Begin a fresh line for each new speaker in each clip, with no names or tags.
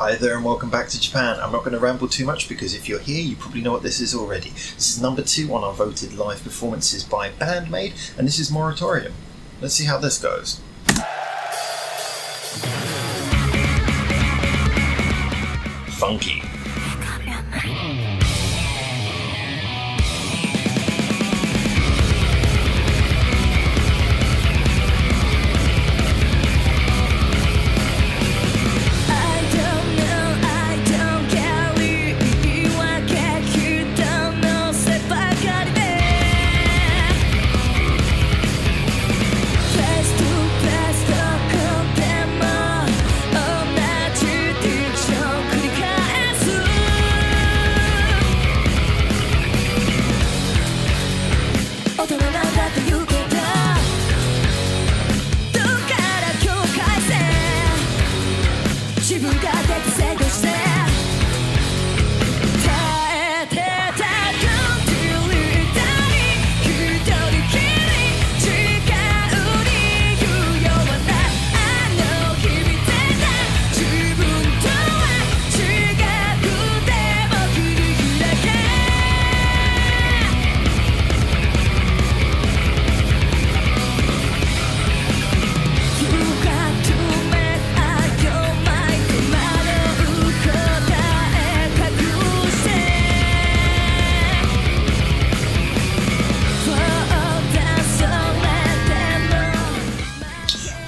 Hi there and welcome back to Japan. I'm not going to ramble too much because if you're here you probably know what this is already. This is number 2 on our voted live performances by BAND-MAID, and this is Moratorium. Let's see how this goes. Funky.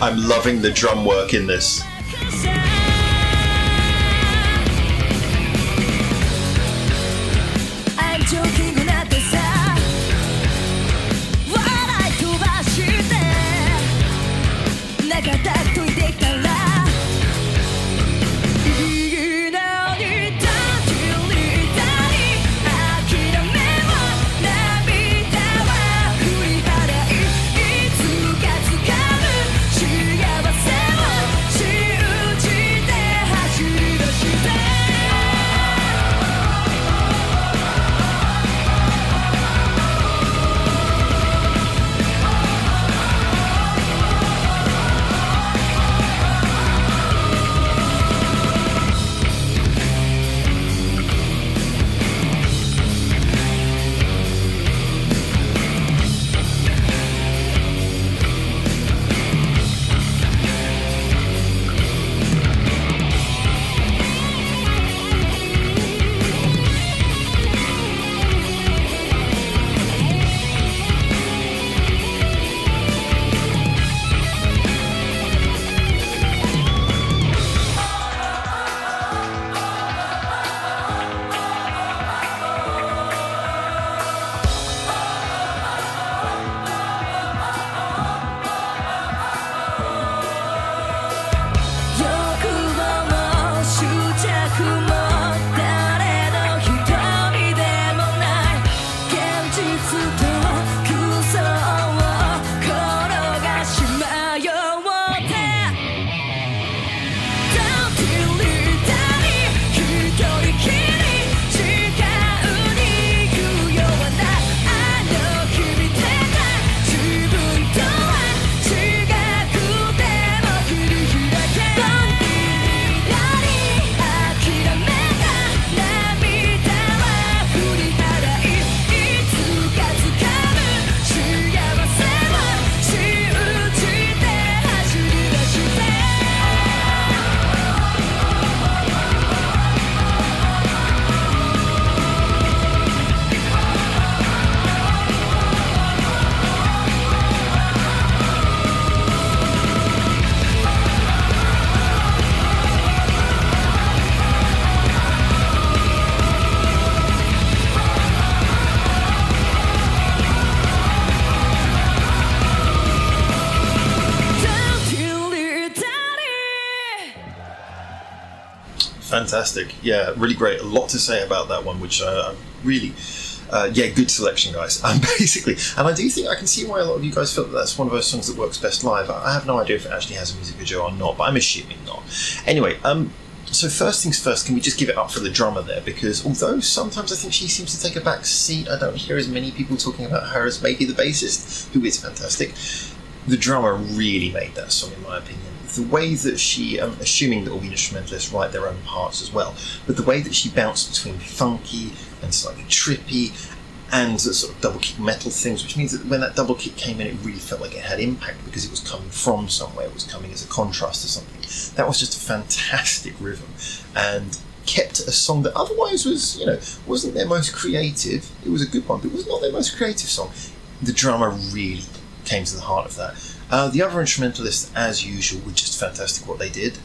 I'm loving the drum work in this. Fantastic, yeah, really great. A lot to say about that one, which really, yeah, good selection, guys. Basically, and I do think I can see why a lot of you guys feel that that's one of those songs that works best live. I have no idea if it actually has a music video or not, but I'm assuming not. Anyway, so first things first, can we just give it up for the drummer there? Because although sometimes I think she seems to take a back seat, I don't hear as many people talking about her as maybe the bassist, who is fantastic. The drummer really made that song, in my opinion. the way that she, assuming that all the instrumentalists write their own parts as well, but the way that she bounced between funky and slightly trippy and the sort of double kick metal things, which means that when that double kick came in, it really felt like it had impact because it was coming from somewhere, it was coming as a contrast to something. That was just a fantastic rhythm, and kept a song that otherwise was, wasn't their most creative. It was a good one, but it was not their most creative song. The drummer really came to the heart of that. The other instrumentalists, as usual, were just fantastic what they did.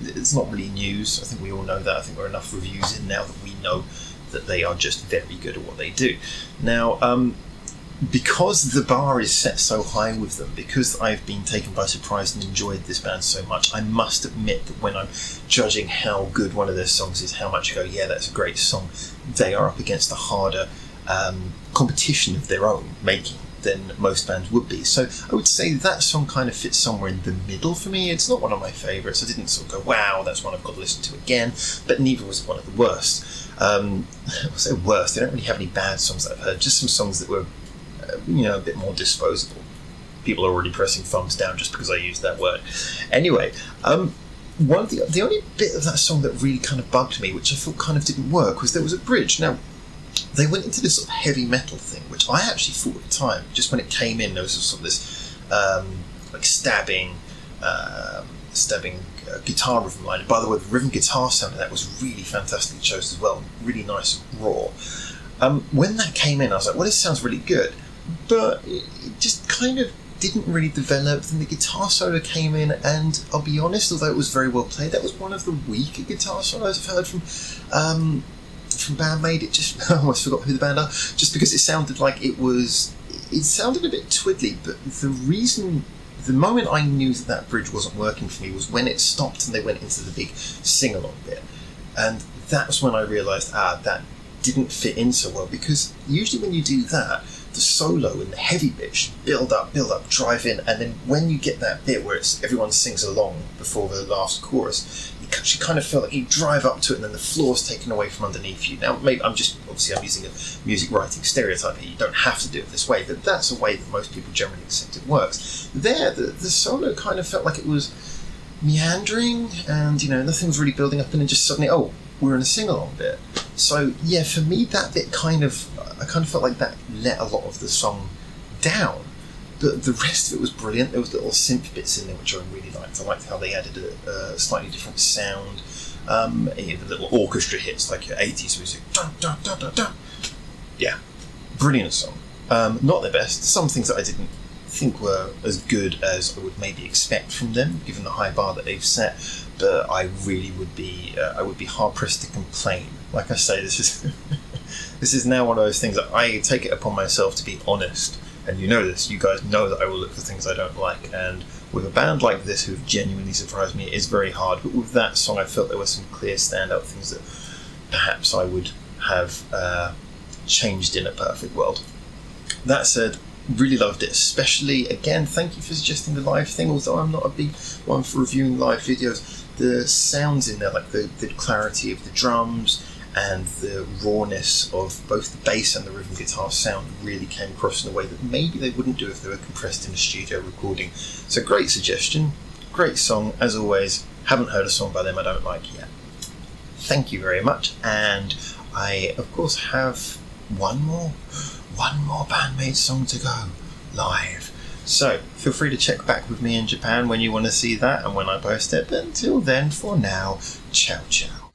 It's not really news. I think we all know that. I think there are enough reviews in now that we know that they are just very good at what they do. Now, because the bar is set so high with them, because I've been taken by surprise and enjoyed this band so much, I must admit that when I'm judging how good one of their songs is, how much I go, yeah, that's a great song, they are up against a harder competition of their own making than most bands would be. So I would say that song kind of fits somewhere in the middle for me. It's not one of my favourites. I didn't sort of go, wow, that's one I've got to listen to again, but neither was it one of the worst. I say worst, they don't really have any bad songs that I've heard, just some songs that were a bit more disposable. People are already pressing thumbs down just because I used that word. Anyway, one of the only bit of that song that really kind of bugged me, which I thought kind of didn't work, was there was a bridge. Now, they went into this sort of heavy metal thing, which I actually thought at the time, just when it came in, there was sort of this like stabbing guitar rhythm line. And by the way, the rhythm guitar sound of that was really fantastically chosen as well, really nice and raw. When that came in, I was like, well, this sounds really good, but it just kind of didn't really develop. Then the guitar solo came in, and I'll be honest, although it was very well played, that was one of the weaker guitar solos I've heard from BAND-MAID. It just, I almost forgot who the band are, just because it sounded like it sounded a bit twiddly, but the moment I knew that bridge wasn't working for me was when it stopped and they went into the big sing-along bit, and that's when I realised, that didn't fit in so well, because usually when you do that, the solo and the heavy bit should build up, drive in, and then when you get that bit where everyone sings along before the last chorus, you kind of feel like you drive up to it and then the floor's taken away from underneath you. Now, maybe I'm using a music writing stereotype here, you don't have to do it this way, but that's a way that most people generally accept it works. There, the solo kind of felt like it was meandering, and nothing was really building up, and then just suddenly, we're in a sing-along bit. So yeah, for me that bit I kind of felt like that let a lot of the song down. But the rest of it was brilliant. There was little synth bits in there which I really liked. I liked how they added a slightly different sound. The little orchestra hits like your 80s music. Dun, dun, dun, dun, dun. Yeah, brilliant song. Not their best. Some things that I didn't think were as good as I would maybe expect from them, given the high bar that they've set. But I really would be hard pressed to complain. Like I say, this is now one of those things that I take it upon myself to be honest. And you know this, you guys know that I will look for things I don't like, and with a band like this who have genuinely surprised me, it is very hard. But with that song, I felt there were some clear standout things that perhaps I would have changed in a perfect world. That said, really loved it, especially, again, thank you for suggesting the live thing, although I'm not a big one for reviewing live videos. The sounds in there, like the clarity of the drums and the rawness of both the bass and the rhythm guitar sound really came across in a way that maybe they wouldn't do if they were compressed in a studio recording. So great suggestion, great song, as always. Haven't heard a song by them I don't like yet. Thank you very much, and I of course have one more BAND-MAID song to go live. So feel free to check back with me in Japan when you want to see that and when I post it, but until then, for now, ciao ciao.